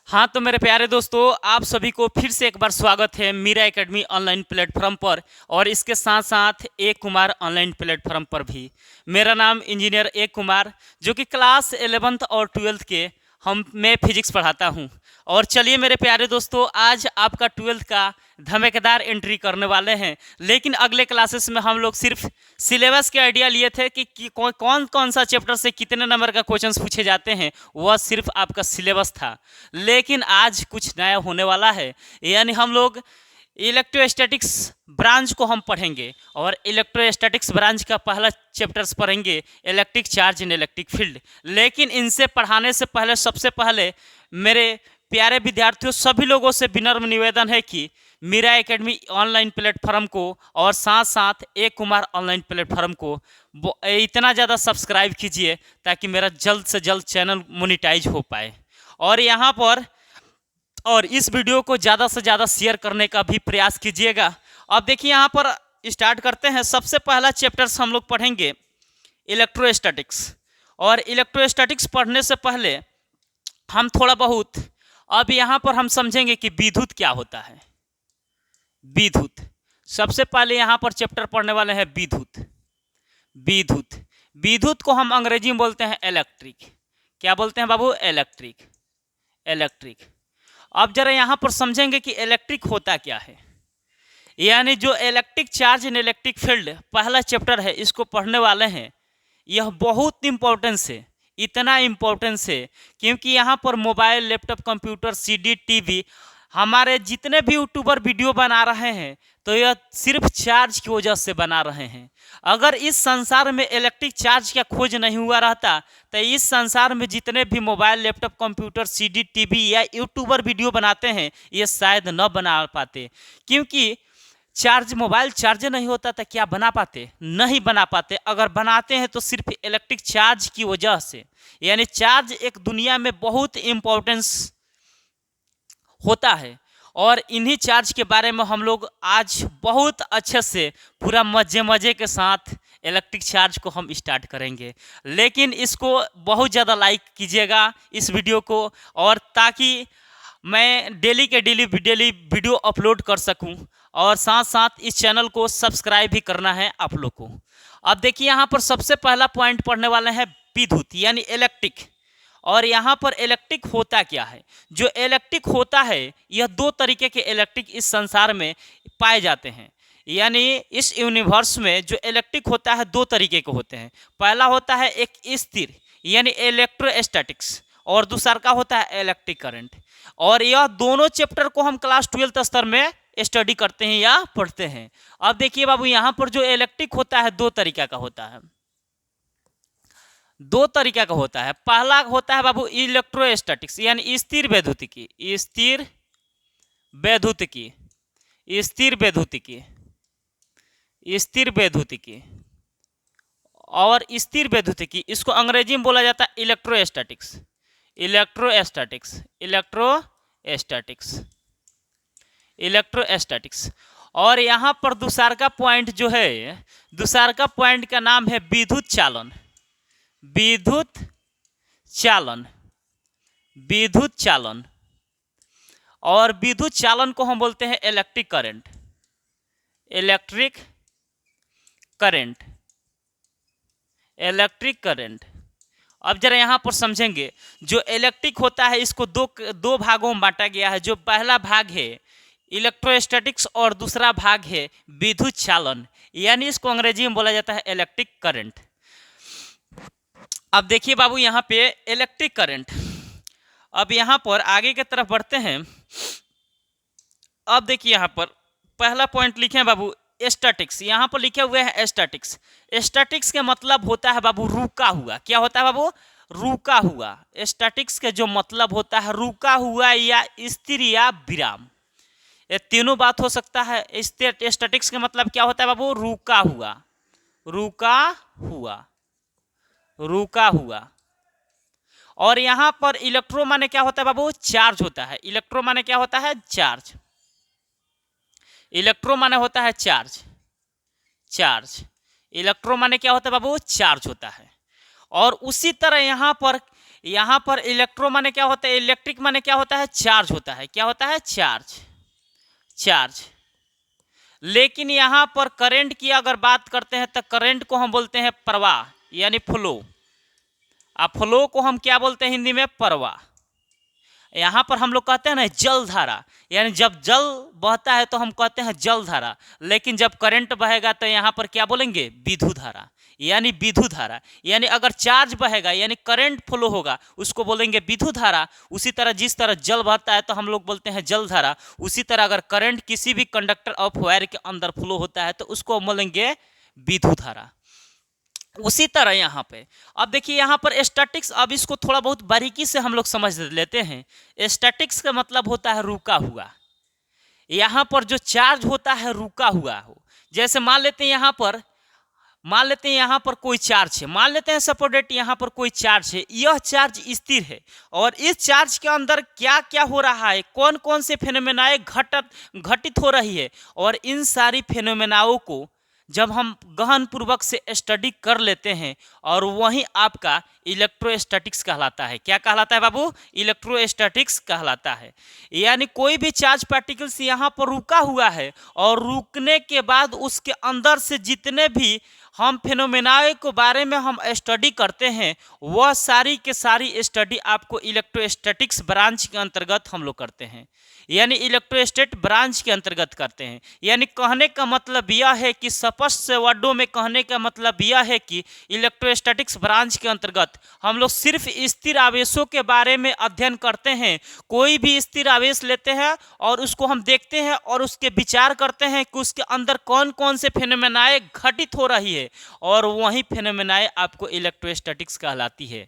हाँ, तो मेरे प्यारे दोस्तों, आप सभी को फिर से एक बार स्वागत है मीरा एकेडमी ऑनलाइन प्लेटफ़ॉर्म पर और इसके साथ-साथ ए कुमार ऑनलाइन प्लेटफ़ॉर्म पर भी। मेरा नाम इंजीनियर ए कुमार, जो कि क्लास 11th और 12th के मैं फिज़िक्स पढ़ाता हूँ। और चलिए मेरे प्यारे दोस्तों, आज आपका 12th का धमाकेदार एंट्री करने वाले हैं। लेकिन अगले क्लासेस में हम लोग सिर्फ सिलेबस के आइडिया लिए थे कि कौन-कौन सा चैप्टर से कितने नंबर का क्वेश्चंस पूछे जाते हैं, वह सिर्फ आपका सिलेबस था। लेकिन आज कुछ नया होने वाला है, यानी हम लोग इलेक्ट्रोस्टैटिक्स ब्रांच को हम पढ़ेंगे और इलेक्ट्रोस्टैटिक्स ब्रांच का पहला चैप्टर्स पढ़ेंगे electric charge in electric field. लेकिन इनसे पढ़ाने से पहले सबसे पहले मेरे प्यारे विद्यार्थियों, सभी लोगों से विनम्र निवेदन है कि मीरा एकेडमी ऑनलाइन प्लेटफॉर्म को और साथ साथ ए कुमार ऑनलाइन प्लेटफॉर्म को इतना ज़्यादा सब्सक्राइब कीजिए ताकि मेरा जल्द से जल्द चैनल मोनिटाइज हो पाए। और यहाँ पर और इस वीडियो को ज़्यादा से ज़्यादा शेयर करने का भी प्रयास कीजिएगा। अब देखिए, यहाँ पर स्टार्ट करते हैं। सबसे पहला चैप्टर्स हम लोग पढ़ेंगे इलेक्ट्रोस्टैटिक्स। और इलेक्ट्रोस्टैटिक्स पढ़ने से पहले हम थोड़ा बहुत अब यहाँ पर हम समझेंगे कि विद्युत क्या होता है। विद्युत सबसे पहले यहाँ पर चैप्टर पढ़ने वाले हैं विद्युत। विद्युत विद्युत को हम अंग्रेजी में बोलते हैं इलेक्ट्रिक। क्या बोलते हैं बाबू? इलेक्ट्रिक। इलेक्ट्रिक। अब जरा यहाँ पर समझेंगे कि इलेक्ट्रिक होता क्या है। यानी जो electric charge in electric field पहला चैप्टर है, इसको पढ़ने वाले हैं। यह बहुत इम्पोर्टेंस है, इतना इम्पोर्टेंस है क्योंकि यहाँ पर mobile, laptop, computer, CD, TV, हमारे जितने भी यूट्यूबर वीडियो बना रहे हैं तो यह सिर्फ चार्ज की वजह से बना रहे हैं। अगर इस संसार में इलेक्ट्रिक चार्ज का खोज नहीं हुआ रहता तो इस संसार में जितने भी mobile, laptop, computer, CD, TV या यूट्यूबर वीडियो बनाते हैं ये शायद न बना पाते। क्योंकि मोबाइल चार्ज नहीं होता तो क्या बना पाते? नहीं बना पाते। अगर बनाते हैं तो सिर्फ इलेक्ट्रिक चार्ज की वजह से। यानी चार्ज एक दुनिया में बहुत इम्पोर्टेंस होता है और इन्हीं चार्ज के बारे में हम लोग आज बहुत अच्छे से पूरा मज़े के साथ इलेक्ट्रिक चार्ज को हम स्टार्ट करेंगे। लेकिन इसको बहुत ज़्यादा लाइक कीजिएगा इस वीडियो को, और ताकि मैं डेली वीडियो अपलोड कर सकूं। और साथ साथ इस चैनल को सब्सक्राइब भी करना है आप लोग को। अब देखिए, यहाँ पर सबसे पहला पॉइंट पढ़ने वाले हैं विद्युत यानी इलेक्ट्रिक। और यहाँ पर इलेक्ट्रिक होता क्या है? जो इलेक्ट्रिक होता है, यह दो तरीके के इलेक्ट्रिक इस संसार में पाए जाते हैं। यानी इस यूनिवर्स में जो इलेक्ट्रिक होता है दो तरीके के होते हैं। पहला होता है एक स्थिर यानी इलेक्ट्रोस्टैटिक्स, और दूसरा का होता है इलेक्ट्रिक करंट। और यह दोनों चैप्टर को हम क्लास 12th स्तर में स्टडी करते हैं या पढ़ते हैं। अब देखिए बाबू, यहाँ पर जो इलेक्ट्रिक होता है दो तरीका का होता है। दो तरीका का होता है। पहला होता है बाबू इलेक्ट्रोस्टैटिक्स यानी स्थिर वैद्युतिकी। स्थिर वैद्युतिकी, स्थिर वैद्युतिकी, स्थिर वैद्युतिकी और स्थिर वैद्युतिकी, इसको अंग्रेजी में बोला जाता है इलेक्ट्रोस्टैटिक्स। Electrostatics, electrostatics, electrostatics. और यहाँ पर दूसरा का पॉइंट जो है, दूसरा का पॉइंट का नाम है विद्युत चालन। विद्युत चालन, विद्युत चालन। और विद्युत चालन को हम बोलते हैं electric current. Electric current, electric current. अब जरा यहाँ पर समझेंगे, जो इलेक्ट्रिक होता है इसको दो भागों में बांटा गया है। जो पहला भाग है इलेक्ट्रोस्टैटिक्स और दूसरा भाग है विद्युत चालन, यानी इसको अंग्रेजी में बोला जाता है इलेक्ट्रिक करंट। अब देखिए बाबू, यहाँ पे इलेक्ट्रिक करंट। अब यहाँ पर आगे की तरफ बढ़ते हैं। अब देखिए, यहाँ पर पहला पॉइंट लिखे हैं बाबू स्टैटिक्स। यहाँ पर लिखे हुए हैं स्टैटिक्स। स्टैटिक्स का मतलब होता है बाबू रुका हुआ। क्या होता है बाबू? रुका हुआ। स्टैटिक्स का जो मतलब होता है रुका हुआ या स्थिर या विराम, ये तीनों बात हो सकता है। स्टैटिक्स का मतलब क्या होता है बाबू? रुका हुआ, रुका हुआ, रुका हुआ। और यहाँ पर इलेक्ट्रो माने क्या होता है बाबू? चार्ज होता है। इलेक्ट्रो माने क्या होता है? चार्ज। इलेक्ट्रो माने होता है चार्ज, चार्ज। इलेक्ट्रो माने क्या होता है बाबू? चार्ज होता है। और उसी तरह यहाँ पर यहाँ पर इलेक्ट्रो माने क्या होता है, इलेक्ट्रिक माने क्या होता है, चार्ज होता है। क्या होता है, चार्ज, चार्ज। लेकिन यहाँ पर करंट की अगर बात करते हैं तो करंट को हम बोलते हैं प्रवाह यानी फ्लो। अब फ्लो को हम क्या बोलते हैं हिंदी में, प्रवाह। यहाँ पर हम लोग कहते हैं ना जलधारा, यानी जब जल बहता है तो हम कहते हैं जलधारा, लेकिन जब करंट बहेगा तो यहाँ पर क्या बोलेंगे, विद्युत धारा यानी विद्युत धारा। यानी अगर चार्ज बहेगा यानी करंट फ्लो होगा उसको बोलेंगे विद्युत धारा। उसी तरह जिस तरह जल बहता है तो हम लोग बोलते हैं जलधारा, उसी तरह अगर करंट किसी भी कंडक्टर ऑफ वायर के अंदर फ्लो होता है तो उसको बोलेंगे विद्युत धारा। उसी तरह यहाँ पे अब देखिए यहाँ पर स्टैटिक्स, अब इसको थोड़ा बहुत बारीकी से हम लोग समझ लेते हैं। स्टैटिक्स का मतलब होता है रुका हुआ। यहाँ पर जो चार्ज होता है रुका हुआ हो, जैसे मान लेते हैं यहाँ पर कोई चार्ज है, मान लेते हैं सपोर्टेड यहाँ पर कोई चार्ज है, यह चार्ज स्थिर है और इस चार्ज के अंदर क्या क्या हो रहा है, कौन कौन से फेनोमेनाएं घटित हो रही है, और इन सारी फेनोमेनाओं को जब हम गहन पूर्वक से स्टडी कर लेते हैं और वही आपका इलेक्ट्रोस्टैटिक्स कहलाता है। क्या कहलाता है बाबू, इलेक्ट्रोस्टैटिक्स कहलाता है। यानी कोई भी चार्ज पार्टिकल्स यहाँ पर रुका हुआ है और रुकने के बाद उसके अंदर से जितने भी हम फेनोमेनाए के बारे में हम स्टडी करते हैं वह सारी के सारी स्टडी आपको इलेक्ट्रोस्टैटिक्स ब्रांच के अंतर्गत हम लोग करते हैं, यानी इलेक्ट्रोस्टैट ब्रांच के अंतर्गत करते हैं। यानी कहने का मतलब यह है कि स्पष्ट से वर्डों में कहने का मतलब यह है कि इलेक्ट्रोस्टैटिक्स ब्रांच के अंतर्गत हम लोग सिर्फ स्थिर आवेशों के बारे में अध्ययन करते हैं। कोई भी स्थिर आवेश लेते हैं और उसको हम देखते हैं और उसके विचार करते हैं कि उसके अंदर कौन कौन से फेनोमेनाएं घटित हो रही है, और वही फेनोमेनाएं आपको इलेक्ट्रोस्टैटिक्स कहलाती है।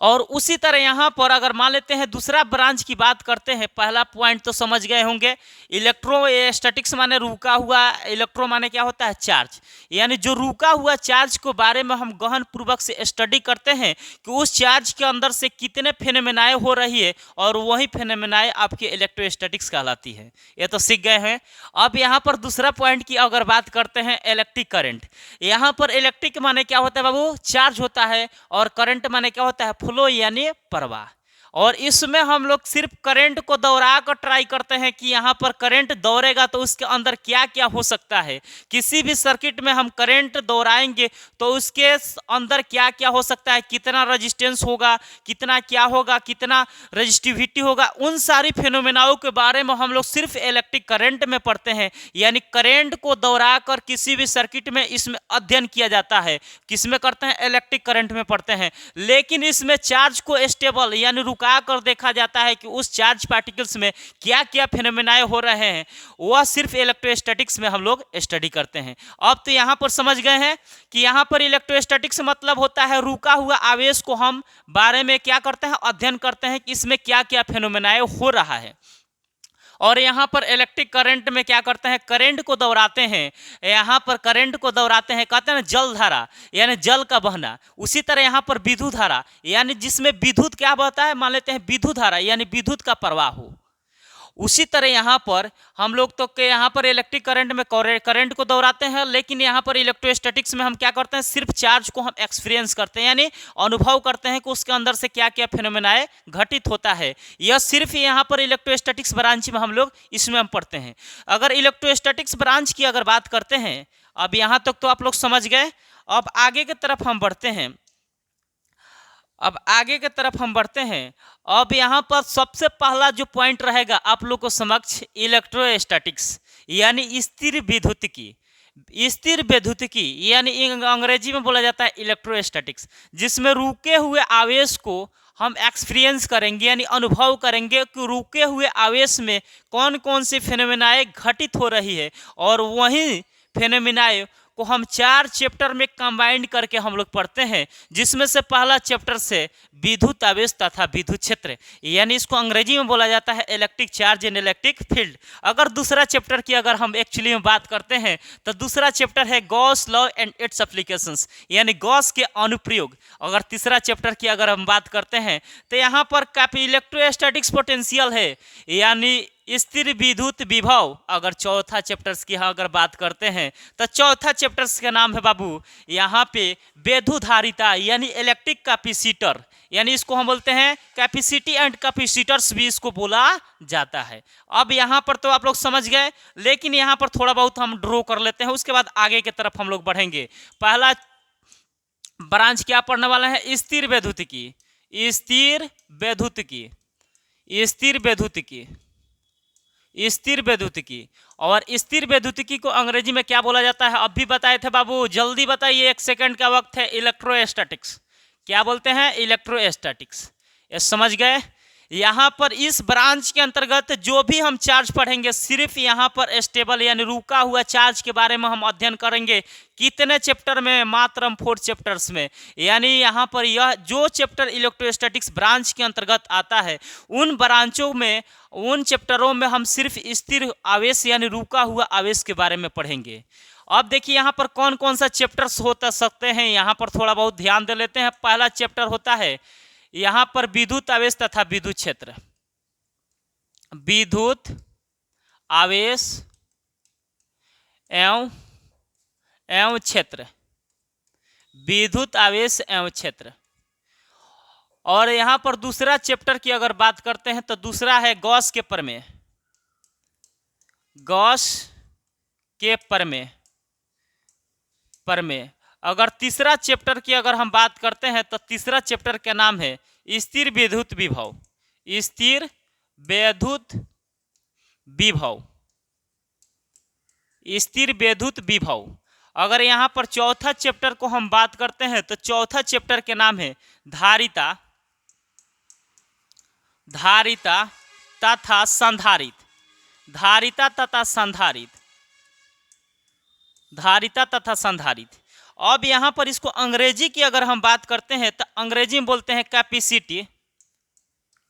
और उसी तरह यहाँ पर अगर मान लेते हैं दूसरा ब्रांच की बात करते हैं, पहला पॉइंट तो समझ गए होंगे, इलेक्ट्रोस्टैटिक्स माने रुका हुआ, इलेक्ट्रो माने क्या होता है, चार्ज। यानी जो रुका हुआ चार्ज के बारे में हम गहन पूर्वक से स्टडी करते हैं कि उस चार्ज के अंदर से कितने फेनोमेनाएं हो रही है, और वही फेनोमेनाएं आपके इलेक्ट्रोस्टैटिक्स कहलाती है। ये तो सीख गए हैं। अब यहाँ पर दूसरा पॉइंट की अगर बात करते हैं, इलेक्ट्रिक करंट। यहाँ पर इलेक्ट्रिक माने क्या होता है बाबू, चार्ज होता है, और करंट माने क्या होता है, फ्लो यानी प्रवाह। और इसमें हम लोग सिर्फ करंट को दौड़ा कर ट्राई करते हैं कि यहाँ पर करंट दौड़ेगा तो उसके अंदर क्या क्या हो सकता है। किसी भी सर्किट में हम करंट दौड़ाएंगे तो उसके अंदर क्या क्या हो सकता है, कितना रेजिस्टेंस होगा, कितना क्या होगा, कितना रजिस्टिविटी होगा, उन सारी फेनोमेनाओं के बारे में हम लोग सिर्फ इलेक्ट्रिक करंट में पढ़ते हैं। यानी करंट को दौड़ा कर किसी भी सर्किट में इसमें अध्ययन किया जाता है। किसमें करते हैं, इलेक्ट्रिक करंट में पढ़ते हैं। लेकिन इसमें चार्ज को स्टेबल यानी रुका कर देखा जाता है कि उस चार्ज पार्टिकल्स में क्या क्या फेनोमेनाए हो रहे हैं, वह सिर्फ इलेक्ट्रोस्टैटिक्स में हम लोग स्टडी करते हैं। अब तो यहां पर समझ गए हैं कि यहां पर इलेक्ट्रोस्टैटिक्स मतलब होता है रुका हुआ आवेश को हम बारे में क्या करते हैं, अध्ययन करते हैं कि इसमें क्या क्या फेनोमेनाए हो रहा है। और यहाँ पर इलेक्ट्रिक करंट में क्या करते हैं, करंट को दौड़ाते हैं। यहाँ पर करंट को दौड़ाते हैं, कहते हैं ना जल धारा यानी जल का बहना। उसी तरह यहाँ पर विद्युत धारा यानी जिसमें विद्युत क्या बहता है, मान लेते हैं विद्युत धारा यानी विद्युत का प्रवाह हो। उसी तरह यहाँ पर हम लोग तो के यहाँ पर इलेक्ट्रिक करंट में करंट को दौड़ाते हैं, लेकिन यहाँ पर इलेक्ट्रोस्टैटिक्स में हम क्या करते हैं, सिर्फ चार्ज को हम एक्सपीरियंस करते हैं यानी अनुभव करते हैं कि उसके अंदर से क्या क्या फेनोमेनाए घटित होता है। यह सिर्फ यहाँ पर इलेक्ट्रोस्टैटिक्स ब्रांच में हम लोग इसमें हम पढ़ते हैं। अगर इलेक्ट्रोस्टैटिक्स ब्रांच की अगर बात करते हैं, अब यहाँ तक तो आप लोग समझ गए। अब आगे की तरफ हम बढ़ते हैं। अब यहाँ पर सबसे पहला जो पॉइंट रहेगा आप लोग को समक्ष, इलेक्ट्रोस्टैटिक्स यानी स्थिर विद्युतिकी। स्थिर विद्युतिकी यानी अंग्रेजी में बोला जाता है इलेक्ट्रोस्टैटिक्स, जिसमें रुके हुए आवेश को हम एक्सपीरियंस करेंगे यानी अनुभव करेंगे कि रुके हुए आवेश में कौन कौन सी फेनोमेनाएं घटित हो रही है, और वही फेनोमेनाएं को हम 4 चैप्टर में कंबाइंड करके हम लोग पढ़ते हैं, जिसमें से पहला चैप्टर से विद्युत आवेश तथा विद्युत क्षेत्र यानी इसको अंग्रेजी में बोला जाता है electric charge and electric field. अगर दूसरा चैप्टर की अगर हम एक्चुअली में बात करते हैं तो दूसरा चैप्टर है Gauss law and it's applications यानी गॉस के अनुप्रयोग। अगर तीसरा चैप्टर की अगर हम बात करते हैं तो यहाँ पर काफी इलेक्ट्रोस्टैटिक्स पोटेंशियल है यानी स्थिर विद्युत विभव। अगर चौथा चैप्टर्स की अगर बात करते हैं तो चौथा चैप्टर्स का नाम है बाबू यहाँ पे विद्युत धारिता यानी इलेक्ट्रिक कैपेसिटर यानी इसको हम बोलते हैं कैपेसिटी एंड कैपेसिटर्स भी इसको बोला जाता है। अब यहाँ पर तो आप लोग समझ गए, लेकिन यहाँ पर थोड़ा बहुत हम ड्रॉ कर लेते हैं, उसके बाद आगे की तरफ हम लोग बढ़ेंगे। पहला ब्रांच क्या पढ़ने वाला है? स्थिर वैद्युतिकी, स्थिर वैद्युतिकी, स्थिर वैद्युतिकी, स्थिर वैद्युतिकी। और स्थिर वैद्युतिकी को अंग्रेजी में क्या बोला जाता है? अब भी बताए थे बाबू, जल्दी बताइए, 1 सेकंड का वक्त है। इलेक्ट्रोस्टैटिक्स। क्या बोलते हैं? इलेक्ट्रोस्टैटिक्स। ये समझ गए? यहाँ पर इस ब्रांच के अंतर्गत जो भी हम चार्ज पढ़ेंगे, सिर्फ यहाँ पर स्टेबल यानी रुका हुआ चार्ज के बारे में हम अध्ययन करेंगे। कितने चैप्टर में? मात्र हम 4 चैप्टर्स में। यानी यहाँ पर यह जो चैप्टर इलेक्ट्रोस्टैटिक्स ब्रांच के अंतर्गत आता है, उन ब्रांचों में, उन चैप्टरों में हम सिर्फ स्थिर आवेश यानी रुका हुआ आवेश के बारे में पढ़ेंगे। अब देखिए यहाँ पर कौन कौन सा चैप्टर्स हो सकते हैं, यहाँ पर थोड़ा बहुत ध्यान दे लेते हैं। पहला चैप्टर होता है यहाँ पर विद्युत आवेश तथा विद्युत क्षेत्र। विद्युत आवेश एवं क्षेत्र, विद्युत आवेश एवं क्षेत्र। और यहाँ पर दूसरा चैप्टर की अगर बात करते हैं तो दूसरा है गॉस के प्रमेय, गॉस के प्रमेय। अगर तीसरा चैप्टर की अगर हम बात करते हैं तो तीसरा चैप्टर का नाम है स्थिर विद्युत विभव, स्थिर विद्युत विभव, स्थिर विद्युत विभव। अगर यहाँ पर चौथा चैप्टर को हम बात करते हैं तो चौथा चैप्टर के नाम है धारिता, धारिता तथा संधारित, धारिता तथा संधारित, धारिता तथा संधारित। अब यहाँ पर इसको अंग्रेजी की अगर हम बात करते हैं तो अंग्रेजी में बोलते हैं capacity,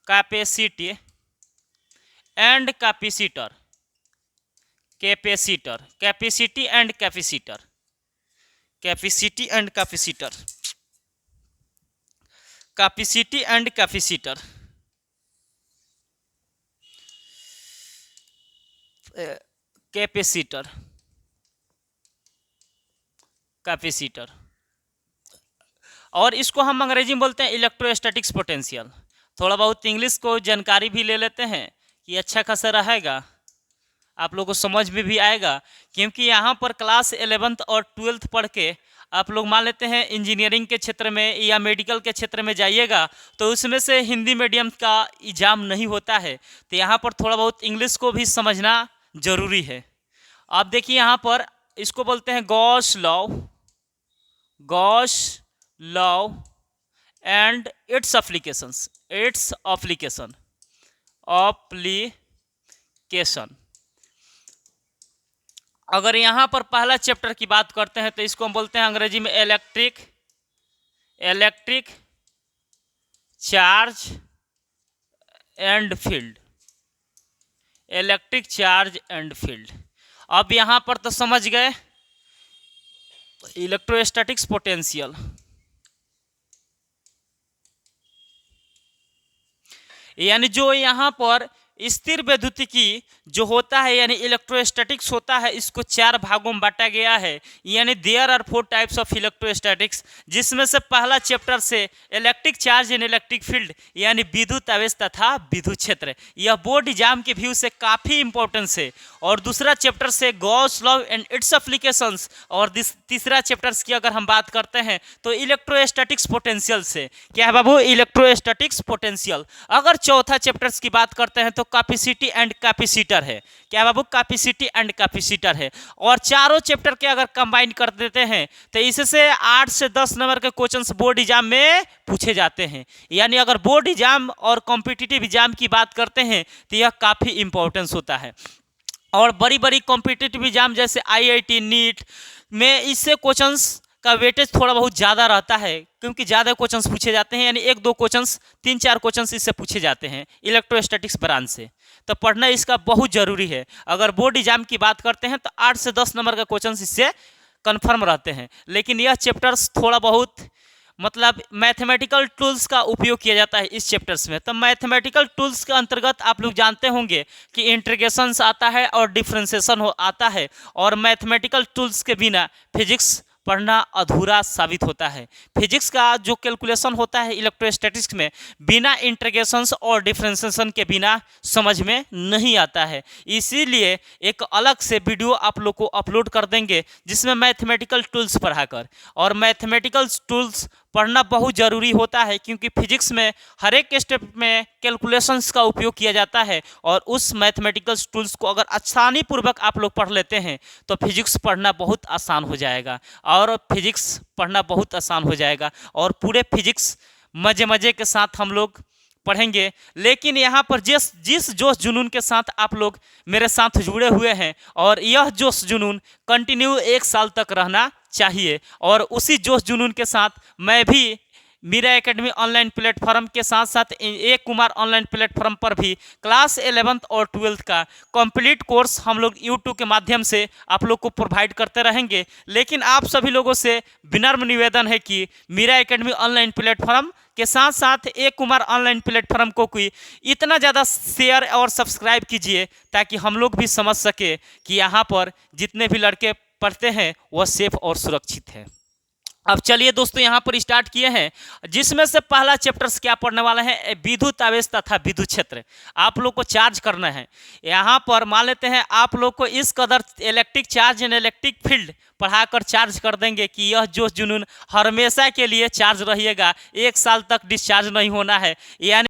capacity and capacitor, capacitor, capacity and capacitor, capacity and capacitor, capacity and capacitor, capacitor, capacitor. और इसको हम अंग्रेजी में बोलते हैं इलेक्ट्रोस्टैटिक्स पोटेंशियल। थोड़ा बहुत इंग्लिश को जानकारी भी ले लेते हैं कि अच्छा खासा रहेगा, आप लोगों को समझ में भी आएगा। क्योंकि यहाँ पर क्लास 11th और 12th पढ़ के आप लोग मान लेते हैं इंजीनियरिंग के क्षेत्र में या मेडिकल के क्षेत्र में जाइएगा तो उसमें से हिंदी मीडियम का एग्जाम नहीं होता है, तो यहाँ पर थोड़ा बहुत इंग्लिश को भी समझना जरूरी है। आप देखिए यहाँ पर इसको बोलते हैं Gauss law, Gauss law and it's applications, its application, application. अगर यहाँ पर पहला चैप्टर की बात करते हैं तो इसको हम बोलते हैं अंग्रेजी में electric, electric charge and field, electric charge and field. अब यहाँ पर तो समझ गए इलेक्ट्रोस्टैटिक्स पोटेंशियल। यानी जो यहाँ पर स्थिर वैद्युतिकी जो होता है यानी इलेक्ट्रोस्टैटिक्स होता है, इसको 4 भागों में बांटा गया है। यानी there are 4 types of electrostatics, जिसमें से पहला चैप्टर से electric charge and electric field यानी विद्युत आवेश तथा विद्युत क्षेत्र, यह बोर्ड एग्जाम के व्यू से काफ़ी इंपॉर्टेंस है। और दूसरा चैप्टर से Gauss law and it's applications. और तीसरा चैप्टर्स की अगर हम बात करते हैं तो इलेक्ट्रोस्टैटिक्स पोटेंशियल से, क्या है बाबू? Electrostatics potential. अगर चौथा चैप्टर्स की बात करते हैं तो कैपेसिटी एंड कैपेसिटर है, क्या बाबू? कैपेसिटी एंड कैपेसिटर है। और चारों चैप्टर के अगर कंबाइन कर देते हैं तो इससे 8 से 10 नंबर के क्वेश्चंस बोर्ड एग्जाम में पूछे जाते हैं। यानी अगर बोर्ड एग्जाम और कॉम्पिटिटिव एग्जाम की बात करते हैं तो यह काफ़ी इंपॉर्टेंस होता है। और बड़ी बड़ी कॉम्पिटिटिव एग्जाम जैसे IIT नीट में इससे क्वेश्चंस का वेटेज थोड़ा बहुत ज़्यादा रहता है, क्योंकि ज़्यादा क्वेश्चंस पूछे जाते हैं। यानी 1-2 क्वेश्चंस, 3-4 क्वेश्चंस इससे पूछे जाते हैं इलेक्ट्रोस्टैटिक्स ब्रांच से, तो पढ़ना इसका बहुत ज़रूरी है। अगर बोर्ड एग्जाम की बात करते हैं तो 8 से 10 नंबर का क्वेश्चंस इससे कन्फर्म रहते हैं। लेकिन यह चैप्टर्स थोड़ा बहुत मतलब मैथमेटिकल टूल्स का उपयोग किया जाता है इस चैप्टर्स में। तो मैथमेटिकल टूल्स के अंतर्गत आप लोग जानते होंगे कि इंटीग्रेशंस आता है और डिफरेंशिएशन आता है, और मैथमेटिकल टूल्स के बिना फिजिक्स पढ़ना अधूरा साबित होता है। फिजिक्स का जो कैलकुलेशन होता है इलेक्ट्रोस्टैटिक्स में, बिना इंटीग्रेशंस और डिफरेंशिएशन के बिना समझ में नहीं आता है। इसीलिए एक अलग से वीडियो आप लोग को अपलोड कर देंगे जिसमें मैथमेटिकल टूल्स पढ़ाकर, और मैथमेटिकल टूल्स पढ़ना बहुत ज़रूरी होता है क्योंकि फिजिक्स में हर एक स्टेप में कैलकुलेशंस का उपयोग किया जाता है, और उस मैथमेटिकल टूल्स को अगर आसानी पूर्वक आप लोग पढ़ लेते हैं तो फिजिक्स पढ़ना बहुत आसान हो जाएगा, और फिजिक्स पढ़ना बहुत आसान हो जाएगा, और पूरे फिजिक्स मज़े मज़े के साथ हम लोग पढ़ेंगे। लेकिन यहाँ पर जिस जोश जुनून के साथ आप लोग मेरे साथ जुड़े हुए हैं, और यह जोश जुनून कंटिन्यू 1 साल तक रहना चाहिए, और उसी जोश जुनून के साथ मैं भी मीरा एकेडमी ऑनलाइन प्लेटफॉर्म के साथ साथ ए कुमार ऑनलाइन प्लेटफॉर्म पर भी क्लास 11th और 12th का कंप्लीट कोर्स हम लोग यूट्यूब के माध्यम से आप लोग को प्रोवाइड करते रहेंगे। लेकिन आप सभी लोगों से विनम्र निवेदन है कि मीरा एकेडमी ऑनलाइन प्लेटफॉर्म के साथ साथ ए कुमार ऑनलाइन प्लेटफॉर्म को कोई इतना ज़्यादा शेयर और सब्सक्राइब कीजिए ताकि हम लोग भी समझ सके कि यहाँ पर जितने भी लड़के पढ़ते हैं वह सेफ और सुरक्षित है। अब चलिए दोस्तों यहाँ पर स्टार्ट किए हैं, जिसमें से पहला चैप्टर्स क्या पढ़ने वाला है, विद्युत आवेश तथा विद्युत क्षेत्र। आप लोग को चार्ज करना है। यहाँ पर मान लेते हैं आप लोग को इस कदर electric charge and electric field पढ़ाकर चार्ज कर देंगे कि यह जोश जुनून हमेशा के लिए चार्ज रहिएगा, 1 साल तक डिस्चार्ज नहीं होना है। यानी